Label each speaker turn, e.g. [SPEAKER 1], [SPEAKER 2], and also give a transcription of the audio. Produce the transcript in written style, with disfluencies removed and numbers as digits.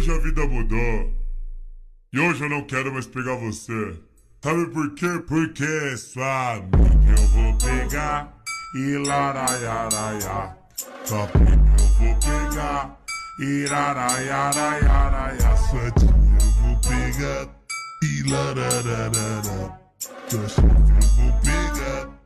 [SPEAKER 1] Hoje a vida mudou. E hoje eu não quero mais pegar você. Sabe por quê? Porque sua amiga eu vou pegar e laraiaraia. Sua prima eu vou pegar e laraiaraiaraia. Sua tia eu vou pegar e larararara. Sua chefe eu vou pegar